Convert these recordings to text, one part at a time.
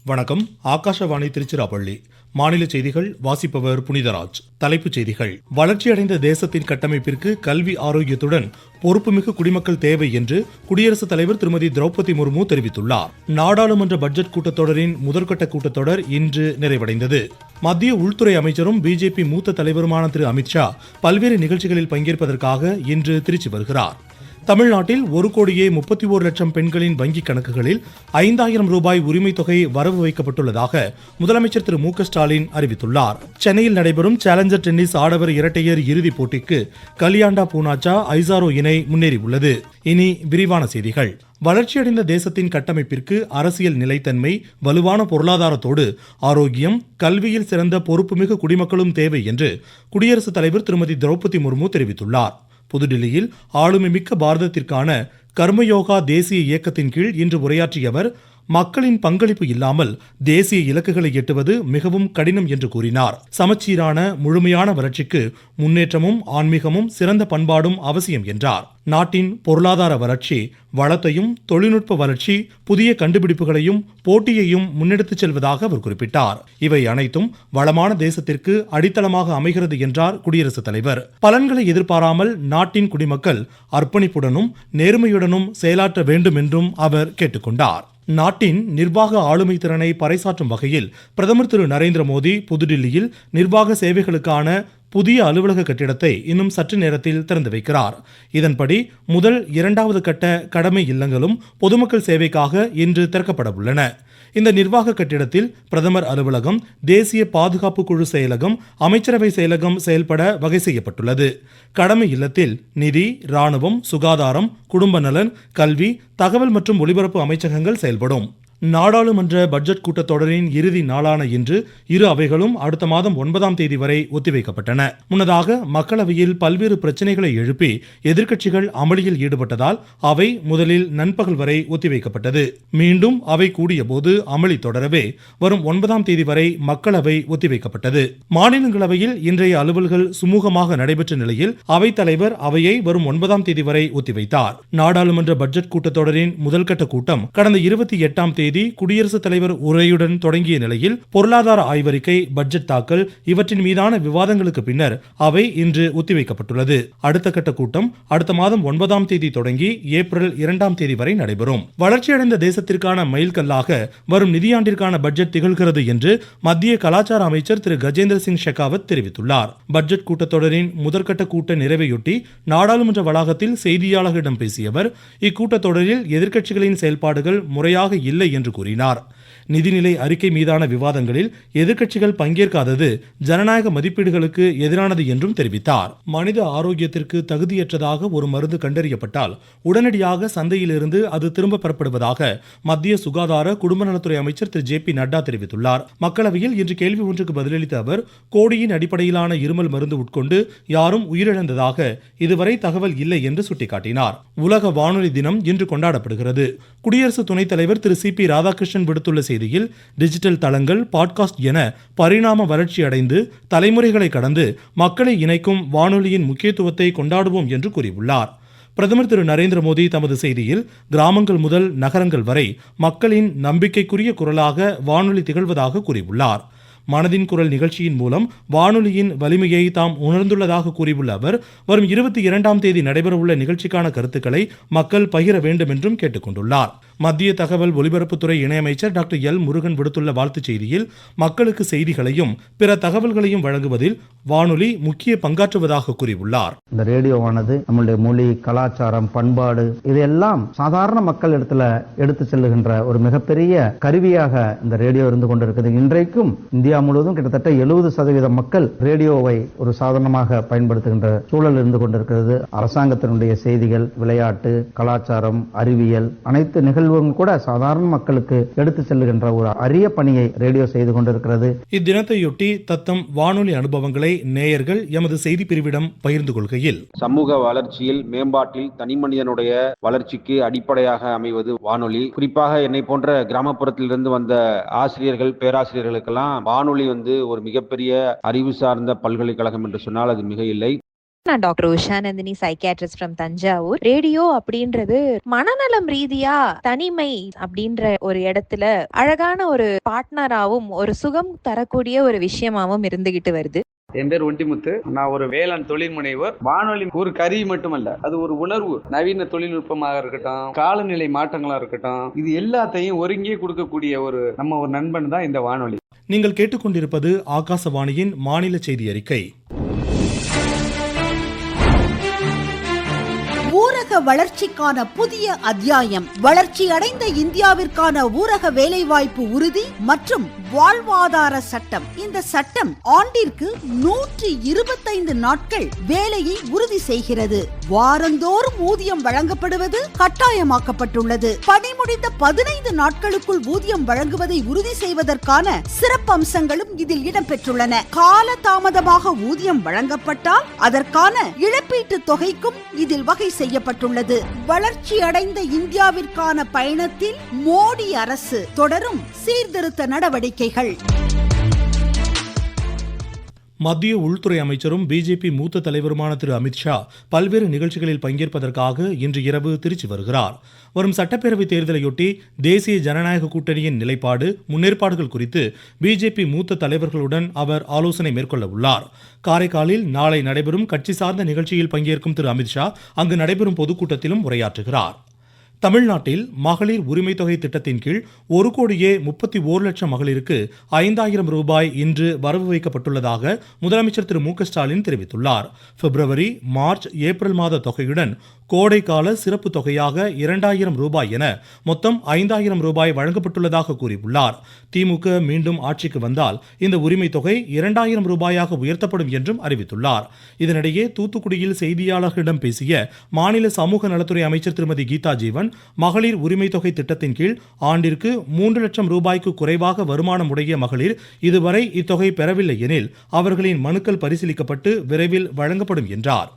வணக்கம். ஆகாஷவாணி திருச்சிராப்பள்ளி. மாநில செய்திகள் வாசிப்பவர் புனிதராஜ். தலைப்புச் செய்திகள். வளர்ச்சியடைந்த தேசத்தின் கட்டமைப்பிற்கு கல்வி ஆரோக்கியத்துடன் பொறுப்புமிகு குடிமக்கள் தேவை என்று குடியரசுத் தலைவர் திருமதி திரௌபதி முர்மு தெரிவித்துள்ளார். நாடாளுமன்ற பட்ஜெட் கூட்டத்தொடரின் முதற்கட்ட கூட்டத்தொடர் இன்று நிறைவடைந்தது. மத்திய உள்துறை அமைச்சரும் பிஜேபி மூத்த தலைவருமான திரு அமித்ஷா பல்வேறு நிகழ்ச்சிகளில் பங்கேற்பதற்காக இன்று திருச்சி வருகிறார். தமிழ்நாட்டில் 1,31,00,000 பெண்களின் வங்கிக் கணக்குகளில் 5,000 ரூபாய் உரிமைத் தொகை வரவு வைக்கப்பட்டுள்ளதாக முதலமைச்சர் திரு மு.க. ஸ்டாலின் அறிவித்துள்ளார். சென்னையில் நடைபெறும் சேலஞ்சர் டென்னிஸ் ஆடவர் இரட்டையர் இறுதிப் போட்டிக்கு கலியாண்டா பூனாச்சா ஐசாரோ இணை முன்னேறியுள்ளது. இனி விரிவான செய்திகள். வளர்ச்சியடைந்த தேசத்தின் கட்டமைப்பிற்கு அரசியல் நிலைத்தன்மை, வலுவான பொருளாதாரத்தோடு ஆரோக்கியம், கல்வியில் சிறந்த பொறுப்புமிகு குடிமக்களும் தேவை என்று குடியரசுத் தலைவர் திருமதி திரௌபதி முர்மு தெரிவித்துள்ளார். புதுடில்லியில் ஆளுமைமிக்க பாரதத்திற்கான கர்மயோகா தேசிய இயக்கத்தின் கீழ் இன்று உரையாற்றிய அவர், மக்களின் பங்களிப்பு இல்லாமல் தேசிய இலக்குகளை எட்டுவது மிகவும் கடினம் என்று கூறினார். சமச்சீரான முழுமையான வளர்ச்சிக்கு முன்னேற்றமும் ஆன்மீகமும் சிறந்த பண்பாடும் அவசியம் என்றார். நாட்டின் பொருளாதார வளர்ச்சி வளத்தையும் தொழில்நுட்ப வளர்ச்சி புதிய கண்டுபிடிப்புகளையும் போட்டியையும் முன்னெடுத்துச் செல்வதாக அவர் குறிப்பிட்டார். இவை அனைத்தும் வளமான தேசத்திற்கு அடித்தளமாக அமைகிறது என்றார் குடியரசுத் தலைவர். பலன்களை எதிர்பாராமல் நாட்டின் குடிமக்கள் அர்ப்பணிப்புடனும் நேர்மையுடனும் செயலாற்ற வேண்டும் என்றும் அவர் கேட்டுக்கொண்டார். நாட்டின் நிர்வாக ஆளுமை திறனை பறைசாற்றும் வகையில் பிரதமர் திரு நரேந்திர மோடி புதுடில்லியில் நிர்வாக சேவைகளுக்கான புதிய அலுவலக கட்டிடத்தை இன்னும் சற்று நேரத்தில் திறந்து வைக்கிறார். இதன்படி முதல் 2வது கட்ட கடமை இல்லங்களும் பொதுமக்கள் சேவைக்காக இன்று திறக்கப்பட உள்ளன. இந்த நிர்வாக கட்டிடத்தில் பிரதமர் அலுவலகம், தேசிய பாதுகாப்பு குழு செயலகம், அமைச்சரவை செயலகம் செயல்பட வகை செய்யப்பட்டுள்ளது. கடமை இல்லத்தில் நிதி, ராணுவம், சுகாதாரம், குடும்ப நலன், கல்வி, தகவல் மற்றும் ஒலிபரப்பு அமைச்சகங்கள் செயல்படும். நாடாளுமன்ற பட்ஜெட் கூட்டத்தொடரின் இறுதி நாளான இன்று இரு அவைகளும் அடுத்த மாதம் 9ஆம் தேதி வரை ஒத்திவைக்கப்பட்டன. முன்னதாக மக்களவையில் பல்வேறு பிரச்சனைகளை எழுப்பி எதிர்க்கட்சிகள் அமளியில் ஈடுபட்டதால் அவை முதலில் நண்பகல் வரை ஒத்திவைக்கப்பட்டது. மீண்டும் அவை கூடிய போது அமளி தொடரவே வரும் 9ஆம் தேதி வரை மக்களவை ஒத்திவைக்கப்பட்டது. மாநிலங்களவையில் இன்றைய அலுவல்கள் சுமூகமாக நடைபெற்ற நிலையில் அவைத்தலைவர் அவையை வரும் 9ஆம் தேதி வரை ஒத்திவைத்தார். நாடாளுமன்ற பட்ஜெட் கூட்டத்தொடரின் முதல்கட்ட கூட்டம் கடந்த 28ஆம் தேதி குடியரசுத் தலைவர் உரையுடன் தொடங்கிய நிலையில் பொருளாதார ஆய்வறிக்கை, பட்ஜெட் தாக்கல் இவற்றின் மீதான விவாதங்களுக்கு பின்னர் அவை இன்று ஒத்திவைக்கப்பட்டுள்ளது. அடுத்த கட்ட கூட்டம் அடுத்த மாதம் 9ஆம் தேதி தொடங்கி ஏப்ரல் 2ஆம் தேதி வரை நடைபெறும். வளர்ச்சியடைந்த தேசத்திற்கான மைல்கல்லாக வரும் நிதியாண்டிற்கான பட்ஜெட் திகழ்கிறது என்று மத்திய கலாச்சார அமைச்சர் திரு கஜேந்திர சிங் ஷெகாவத் தெரிவித்துள்ளார். பட்ஜெட் கூட்டத்தொடரின் முதற்கட்ட கூட்ட நிறைவையொட்டி நாடாளுமன்ற வளாகத்தில் செய்தியாளர்களிடம் பேசிய அவர், இக்கூட்டத்தொடரில் எதிர்க்கட்சிகளின் செயல்பாடுகள் முறையாக இல்லை என்று கூறினார். நிதிநிலை அறிக்கை மீதான விவாதங்களில் எதிர்க்கட்சிகள் பங்கேற்காதது ஜனநாயக மதிப்பீடுகளுக்கு எதிரானது என்றும் தெரிவித்தார். மனித ஆரோக்கியத்திற்கு தகுதியற்றதாக ஒரு மருந்து கண்டறியப்பட்டால் உடனடியாக சந்தையிலிருந்து அது திரும்ப பெறப்படுவதாக மத்திய சுகாதார குடும்ப நலத்துறை அமைச்சர் திரு ஜே.பி. நட்டா தெரிவித்துள்ளார். மக்களவையில் இன்று கேள்வி ஒன்றுக்கு பதிலளித்த அவர், கோடியின் அடிப்படையிலான இருமல் மருந்து உட்கொண்டு யாரும் உயிரிழந்ததாக இதுவரை தகவல் இல்லை என்று சுட்டிக்காட்டினார். உலக வானொலி தினம் இன்று கொண்டாடப்படுகிறது. குடியரசு துணைத் தலைவர் திரு சி.பி. ராதாகிருஷ்ணன் விடுத்துள்ள செய்தியில், டிஜிட்டல் தளங்கள், பாட்காஸ்ட் என பரிணாம வளர்ச்சி அடைந்து தலைமுறைகளை கடந்து மக்களை இணைக்கும் வானொலியின் முக்கியத்துவத்தை கொண்டாடுவோம் என்று கூறியுள்ளார். பிரதமர் திரு நரேந்திர மோடி தமது செய்தியில், கிராமங்கள் முதல் நகரங்கள் வரை மக்களின் நம்பிக்கைக்குரிய குரலாக வானொலி திகழ்வதாக கூறியுள்ளார். மனதின் குரல் நிகழ்ச்சியின் மூலம் வானொலியின் வலிமையை தாம் உணர்ந்துள்ளதாக கூறியுள்ள அவர், வரும் 22ஆம் தேதி நடைபெறவுள்ள நிகழ்ச்சிக்கான கருத்துக்களை மக்கள் பகிர வேண்டும் என்றும் கேட்டுக்கொண்டுள்ளார். மத்திய தகவல் ஒலிபரப்புத்துறை இணையமைச்சர் டாக்டர் எல். முருகன் விடுத்துள்ள வாழ்த்துச் செய்தியில், மக்களுக்கு செய்திகளையும் பிற தகவல்களையும் வழங்குவதில் வானொலி முக்கிய பங்காற்றுவதாக கூறியுள்ளார். இந்த ரேடியோவானது நம்முடைய மொழி, கலாச்சாரம், பண்பாடு இதையெல்லாம் சாதாரண மக்கள் இடத்துல எடுத்து செல்லுகின்ற ஒரு மிகப்பெரிய கருவியாக இந்த ரேடியோ இருந்து கொண்டிருக்கிறது. இன்றைக்கும் இந்தியா முழுவதும் கிட்டத்தட்ட 70% மக்கள் ரேடியோவை ஒரு சாதனமாக பயன்படுத்துகின்ற சூழல் இருந்து கொண்டிருக்கிறது. அரசாங்கத்தினுடைய செய்திகள், விளையாட்டு, கலாச்சாரம், அறிவியல் அனைத்து நிகழ்வுகளும் கூட சாதாரண மக்களுக்கு எடுத்து செல்லுகின்ற ஒரு அரிய பணியை ரேடியோ செய்து கொண்டிருக்கிறது. இத்தினத்தையொட்டி தத்தம் வானொலி அனுபவங்களை நேயர்கள் எமது செய்தி பிரிவிடம் பகிர்ந்து கொள்கையில், சமூக வளர்ச்சியில், மேம்பாட்டில் தனிமனிதனுடைய வளர்ச்சிக்கு அடிப்படையாக அமைவது வானொலி. குறிப்பாக என்னை போன்ற கிராமப்புறத்திலிருந்து வந்த ஆசிரியர்கள், பேராசிரியர்களுக்கெல்லாம் வானொலி ஒரு மிகப்பெரிய அறிவு சார்ந்த பல்கலைக்கழகம் என்று சொன்னால் அது மிக இல்லை. நான் doctor Usha Nandini, psychiatrist from Thanjavur. Radio அப்படின்றது மனநலம் ரீதியா தனிமை அப்படின்ற ஒரு இடத்துல அழகான ஒரு பார்ட்னராகவும் ஒரு சுகம் தரக்கூடிய ஒரு விஷயமாவும் இருந்துகிட்டு வருது. என் பேர் ஒண்டிமுத்து. நான் ஒரு வேளாண் தொழில் முனைவர். வானொலி ஒரு கருவி மட்டுமல்ல, அது ஒரு உணர்வு. நவீன தொழில்நுட்பமாக இருக்கட்டும், காலநிலை மாற்றங்களா இருக்கட்டும், இது எல்லாத்தையும் ஒருங்கே கொடுக்கக்கூடிய ஒரு நண்பன் தான் இந்த வானொலி. நீங்கள் கேட்டுக்கொண்டிருப்பது ஆகாசவாணியின் மாநில செய்தி அறிக்கை. ஊரக வளர்ச்சிக்கான புதிய அத்தியாயம். வளர்ச்சி அடைந்த இந்தியாவிற்கான ஊரக வேலைவாய்ப்பு உறுதி மற்றும் வாழ்வாதார சட்டம். இந்த சட்டம் ஆண்டிற்கு 125 நாட்கள் வேலையை உறுதி செய்கிறது. வாரந்தோறும் ஊதியம் வழங்கப்படுவது கட்டாயமாக்கப்பட்டுள்ளது. பணி முடிந்த 15 நாட்களுக்குள் ஊதியம் வழங்குவதை உறுதி செய்வதற்கான சிறப்பம்சங்களும் இதில் இடம்பெற்றுள்ளன. கால தாமதமாக ஊதியம் வழங்கப்பட்டால் அதற்கான இழப்பீட்டு தொகைக்கும் இதில் வகை செய்யப்பட்டுள்ளது. வளர்ச்சி அடைந்த இந்தியாவிற்கான பயணத்தில் மோடி அரசு தொடரும் சீர்திருத்த நடவடிக்கைகள். மத்திய உள்துறை அமைச்சரும் பிஜேபி மூத்த தலைவருமான திரு அமித்ஷா பல்வேறு நிகழ்ச்சிகளில் பங்கேற்பதற்காக இன்று இரவு திருச்சி வருகிறார். வரும் சட்டப்பேரவைத் தேர்தலையொட்டி தேசிய ஜனநாயக கூட்டணியின் நிலைப்பாடு, முன்னேற்பாடுகள் குறித்து பிஜேபி மூத்த தலைவர்களுடன் அவர் ஆலோசனை மேற்கொள்ள உள்ளார். காரைக்காலில் நாளை நடைபெறும் கட்சி சார்ந்த நிகழ்ச்சியில் பங்கேற்கும் திரு அமித்ஷா அங்கு நடைபெறும் பொதுக்கூட்டத்திலும் உரையாற்றுகிறார். தமிழ்நாட்டில் மகளிர் உரிமை தொகை திட்டத்தின் கீழ் 1,31,00,000 மகளிருக்கு 5,000 ரூபாய் இன்று வரவு வைக்கப்பட்டுள்ளதாக முதலமைச்சர் திரு மு.க. ஸ்டாலின் தெரிவித்துள்ளார். பிப்ரவரி, மார்ச், ஏப்ரல் மாத தொகையுடன் கோடைக்கால சிறப்பு தொகையாக 2,000 ரூபாய் என மொத்தம் 5,000 ரூபாய் வழங்கப்பட்டுள்ளதாக கூறியுள்ளார். திமுக மீண்டும் ஆட்சிக்கு வந்தால் இந்த உரிமை தொகை 2,000 ரூபாயாக உயர்த்தப்படும் என்றும் அறிவித்துள்ளார். இதனிடையே தூத்துக்குடியில் செய்தியாளர்களிடம் பேசிய மாநில சமூக நலத்துறை அமைச்சர் திருமதி கீதா ஜீவன், மகளிர் உரிமை தொகை திட்டத்தின் கீழ் ஆண்டிற்கு 3 லட்சம் ரூபாய்க்கு குறைவாக வருமானம் உடைய மகளிர் இதுவரை இத்தொகை பெறவில்லை எனில் அவர்களின் மனுக்கள் பரிசீலிக்கப்பட்டு விரைவில் வழங்கப்படும் என்றார்.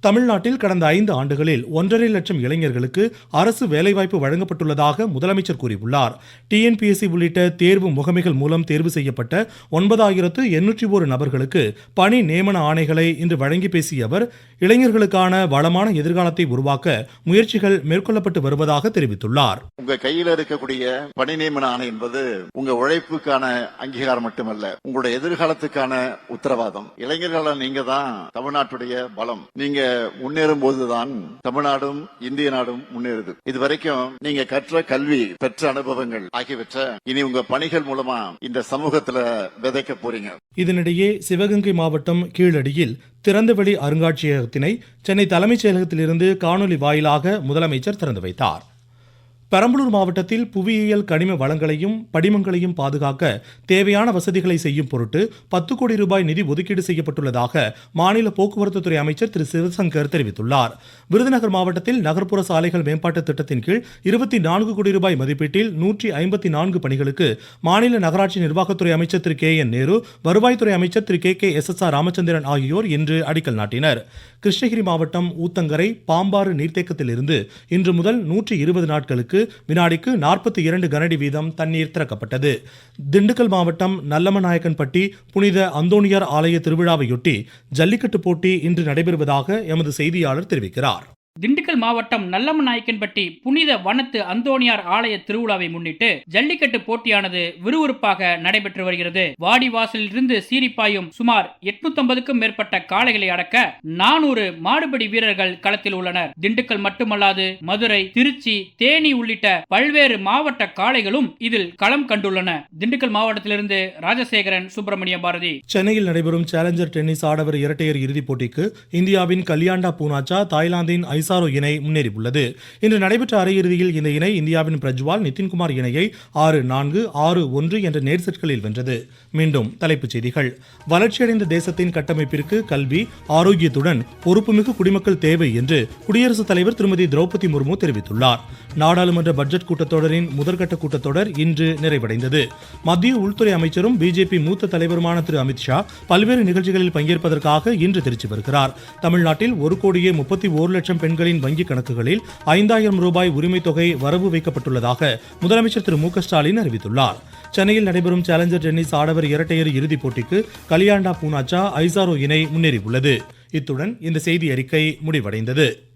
தமிழ்நாட்டில் கடந்த 5 ஆண்டுகளில் 1.5 லட்சம் இளைஞர்களுக்கு அரசு வேலைவாய்ப்பு வழங்கப்பட்டுள்ளதாக முதலமைச்சர் கூறியுள்ளார். டிஎன்பிஎஸ்சி உள்ளிட்ட தேர்வு முகமைகள் மூலம் தேர்வு செய்யப்பட்ட 9,801 நபர்களுக்கு பணி நியமன ஆணைகளை இன்று வழங்கி பேசிய அவர், இளைஞர்களுக்கான வளமான எதிர்காலத்தை உருவாக்க முயற்சிகள் மேற்கொள்ளப்பட்டு வருவதாக தெரிவித்துள்ளார். உங்க கையில இருக்கக்கூடிய பணி நியமன ஆணை என்பது உங்க உழைப்புக்கான அங்கீகாரம் மட்டுமல்ல, உங்களுடைய எதிர்காலத்துக்கான உத்தரவாதம். இளைஞர்களான நீங்க தான் தமிழ்நாட்டுடைய பலம். நீங்க முன்னேறும் போதுதான் தமிழ்நாடும் இந்திய நாடும் முன்னேறுது. இதுவரைக்கும் நீங்க கற்ற கல்வி, பெற்ற அனுபவங்கள் ஆகியவற்றை இனி உங்க பணிகள் மூலமா இந்த சமூகத்துல விதைக்க போறீங்க. இதனிடையே சிவகங்கை மாவட்டம் கீழடியில் திறந்தவெளி அருங்காட்சியகத்தினை சென்னை தலைமைச் செயலகத்திலிருந்து காணொலி வாயிலாக முதலமைச்சர் திறந்து வைத்தார். பெரம்பலூர் மாவட்டத்தில் புவியியல் கனிம வளங்களையும் படிமங்களையும் பாதுகாக்க தேவையான வசதிகளை செய்யும் பொருட்டு 10 கோடி ரூபாய் நிதி ஒதுக்கீடு செய்யப்பட்டுள்ளதாக மாநில போக்குவரத்து துறை அமைச்சர் திரு சிவசங்கர் தெரிவித்துள்ளார். விருதுநகர் மாவட்டத்தில் நகர்ப்புற சாலைகள் மேம்பாட்டு திட்டத்தின் கீழ் 24 கோடி ரூபாய் மதிப்பீட்டில் 154 பணிகளுக்கு மாநில நகராட்சி நிர்வாகத்துறை அமைச்சர் திரு கே என் நேரு, வருவாய்த்துறை அமைச்சர் திரு KKSSR ராமச்சந்திரன் ஆகியோர் இன்று அடிக்கல் நாட்டினர். கிருஷ்ணகிரி மாவட்டம் ஊத்தங்கரை பாம்பாறு நீர்த்தேக்கத்திலிருந்து இன்று முதல் 120 நாட்களுக்கு வினாடிக்கு 42 கனஅடி வீதம் தண்ணீர் திறக்கப்பட்டது. திண்டுக்கல் மாவட்டம் நல்லமநாயக்கன்பட்டி புனித அந்தோணியார் ஆலய திருவிழாவையொட்டி ஜல்லிக்கட்டு போட்டி இன்று நடைபெறுவதாக எமது செய்தியாளர் தெரிவிக்கிறார். திண்டுக்கல் மாவட்டம் நல்லமநாயக்கன்பட்டி புனித வனத்து அந்தோணியார் ஆலய திருவிழாவை முன்னிட்டு ஜல்லிக்கட்டு போட்டியானது விறுவிறுப்பாக நடைபெற்று வருகிறது. வாடிவாசலில் இருந்து சீரிப்பாயும் சுமார் 850க்கும் மேற்பட்ட காளைகளை அடக்க 400 மாடுபிடி வீரர்கள் களத்தில் உள்ளனர். திண்டுக்கல் மட்டுமல்லாது மதுரை, திருச்சி, தேனி உள்ளிட்ட பல்வேறு மாவட்ட காளைகளும் இதில் களம் கண்டுள்ளன. திண்டுக்கல் மாவட்டத்திலிருந்து ராஜசேகரன், சுப்பிரமணிய பாரதி. சென்னையில் நடைபெறும் சேலஞ்சர் டென்னிஸ் ஆடவர் இரட்டையர் இறுதிப் போட்டிக்கு இந்தியாவின் கல்யாண்டா பூனாச்சா தாய்லாந்தின் ஐசாரோ இணை முன்னேறியுள்ளது. இன்று நடைபெற்ற அரையிறுதியில் இந்த இணை இந்தியாவின் பிரஜ்வால் நிதின்குமார் இணையை 6-4, 6-1 என்ற நேர் செட்களில் வென்றது. மீண்டும் தலைப்புச் செய்திகள். வளர்ச்சியடைந்த தேசத்தின் கட்டமைப்பிற்கு கல்வி, ஆரோக்கியத்துடன் பொறுப்புமிகு குடிமக்கள் தேவை என்று குடியரசுத் தலைவர் திருமதி திரௌபதி முர்மு தெரிவித்துள்ளார். நாடாளுமன்ற பட்ஜெட் கூட்டத்தொடரின் முதற்கட்ட கூட்டத்தொடர் இன்று நிறைவடைந்தது. மத்திய உள்துறை அமைச்சரும் பிஜேபி மூத்த தலைவருமான திரு அமித்ஷா பல்வேறு நிகழ்ச்சிகளில் பங்கேற்பதற்காக இன்று திருச்சி வருகிறார். தமிழ்நாட்டில் 1,31,00,000 பெண்களின் வங்கிக் கணக்குகளில் 5000 ரூபாய் உரிமைத் தொகை வரவு வைக்கப்பட்டுள்ளதாக முதலமைச்சர் திரு மு க ஸ்டாலின் அறிவித்துள்ளார். சென்னையில் நடைபெறும் சேலஞ்சர் டென்னிஸ் ஆடவர் இரட்டையர் இறுதிப் போட்டிக்கு கலியாண்டா பூனாச்சா ஐசாரோ இணை முன்னேறியுள்ளது. இத்துடன் இந்த செய்தி அறிக்கை முடிவடைந்தது.